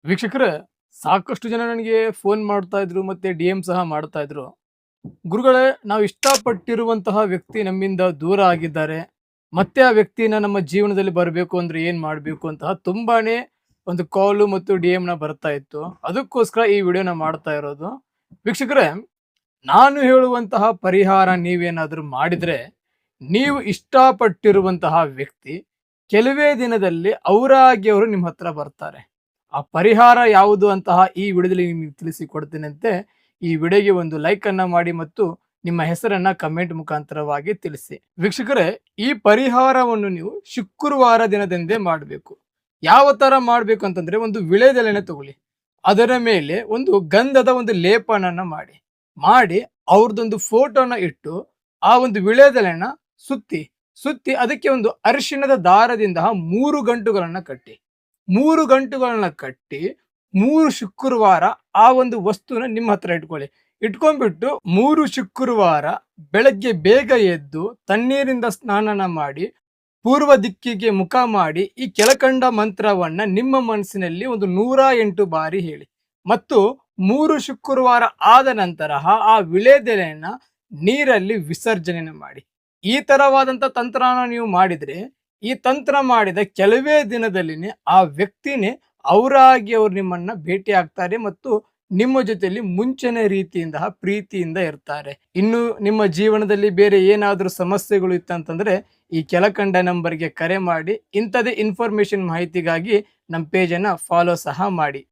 ವೀಕ್ಷಕರೇ, ಸಾಕಷ್ಟು ಜನ ನನಗೆ ಫೋನ್ ಮಾಡ್ತಾ ಇದ್ರು ಮತ್ತೆ ಡಿ.ಎಂ ಸಹ ಮಾಡ್ತಾ ಇದ್ರು. ಗುರುಗಳೇ, ನಾವು ಇಷ್ಟಪಟ್ಟಿರುವಂತಹ ವ್ಯಕ್ತಿ ನಮ್ಮಿಂದ ದೂರ ಆಗಿದ್ದಾರೆ. ಮತ್ತೆ ಆ ವ್ಯಕ್ತಿನ ನಮ್ಮ ಜೀವನದಲ್ಲಿ ಬರಬೇಕು ಅಂದ್ರೆ ಏನ್ ಮಾಡಬೇಕು ಅಂತಹ ತುಂಬಾನೇ ಒಂದು ಕಾಲು ಮತ್ತು ಡಿ.ಎಂ ಬರ್ತಾ ಇತ್ತು. ಅದಕ್ಕೋಸ್ಕರ ಈ ವಿಡಿಯೋನ ಮಾಡ್ತಾ ಇರೋದು. ವೀಕ್ಷಕರೇ, ನಾನು ಹೇಳುವಂತಹ ಪರಿಹಾರ ನೀವೇನಾದ್ರೂ ಮಾಡಿದ್ರೆ, ನೀವು ಇಷ್ಟಪಟ್ಟಿರುವಂತಹ ವ್ಯಕ್ತಿ ಕೆಲವೇ ದಿನದಲ್ಲಿ ಅವರಾಗಿ ಅವರು ನಿಮ್ಮ ಹತ್ರ ಬರ್ತಾರೆ. ಆ ಪರಿಹಾರ ಯಾವುದು ಅಂತಹ ಈ ವಿಡಿಯೋದಲ್ಲಿ ನಿಮಗೆ ತಿಳಿಸಿಕೊಡ್ತೇನಂತೆ. ಈ ವಿಡಿಯೋಗೆ ಒಂದು ಲೈಕ್ ಅನ್ನ ಮಾಡಿ ಮತ್ತು ನಿಮ್ಮ ಹೆಸರನ್ನ ಕಮೆಂಟ್ ಮುಖಾಂತರವಾಗಿ ತಿಳಿಸಿ. ವೀಕ್ಷಕರೇ, ಈ ಪರಿಹಾರವನ್ನು ನೀವು ಶುಕ್ರವಾರ ದಿನದಂದೇ ಮಾಡಬೇಕು. ಯಾವ ತರ ಮಾಡಬೇಕು ಅಂತಂದ್ರೆ, ಒಂದು ವಿಳೆದೆಲೆನ ತಗೊಳ್ಳಿ, ಅದರ ಮೇಲೆ ಒಂದು ಗಂಧದ ಒಂದು ಲೇಪನನ್ನ ಮಾಡಿ ಅವ್ರದ್ದೊಂದು ಫೋಟೋನ ಇಟ್ಟು ಆ ಒಂದು ವಿಳೆದೆಲೆನ ಸುತ್ತಿ ಸುತ್ತಿ ಅದಕ್ಕೆ ಒಂದು ಅರಿಶಿಣದ ದಾರದಿಂದ 3 ಗಂಟುಗಳನ್ನ ಕಟ್ಟಿ 3 ಶುಕ್ರವಾರ ಆ ಒಂದು ವಸ್ತುನ ನಿಮ್ಮ ಹತ್ರ ಇಟ್ಕೊಂಡ್ಬಿಟ್ಟು 3 ಶುಕ್ರವಾರ ಬೆಳಗ್ಗೆ ಬೇಗ ಎದ್ದು ತಣ್ಣೀರಿಂದ ಸ್ನಾನ ಮಾಡಿ ಪೂರ್ವ ದಿಕ್ಕಿಗೆ ಮುಖ ಮಾಡಿ ಈ ಕೆಳಕಂಡ ಮಂತ್ರವನ್ನ ನಿಮ್ಮ ಮನಸ್ಸಿನಲ್ಲಿ ಒಂದು 108 ಬಾರಿ ಹೇಳಿ ಮತ್ತು 3 ಶುಕ್ರವಾರ ಆದ ನಂತರ ಆ ವಿಳೆದೆಲೆಯನ್ನ ನೀರಲ್ಲಿ ವಿಸರ್ಜನೆ ಮಾಡಿ. ಈ ತರವಾದಂತ ತಂತ್ರನ ನೀವು ಮಾಡಿದ್ರೆ, ಈ ತಂತ್ರ ಮಾಡಿದ ಕೆಲವೇ ದಿನದಲ್ಲಿನೇ ಆ ವ್ಯಕ್ತಿನೇ ಅವರಾಗಿ ಅವ್ರು ನಿಮ್ಮನ್ನ ಭೇಟಿ ಆಗ್ತಾರೆ ಮತ್ತು ನಿಮ್ಮ ಜೊತೆಯಲ್ಲಿ ಮುಂಚಿನ ರೀತಿಯಿಂದ ಪ್ರೀತಿಯಿಂದ ಇರ್ತಾರೆ. ಇನ್ನು ನಿಮ್ಮ ಜೀವನದಲ್ಲಿ ಬೇರೆ ಏನಾದರೂ ಸಮಸ್ಯೆಗಳು ಇತ್ತಂತಂದ್ರೆ ಈ ಕೆಳಕಂಡ ನಂಬರ್ಗೆ ಕರೆ ಮಾಡಿ. ಇಂಥದೇ ಇನ್ಫಾರ್ಮೇಶನ್ ಮಾಹಿತಿಗಾಗಿ ನಮ್ಮ ಪೇಜನ್ನು ಫಾಲೋ ಸಹ ಮಾಡಿ.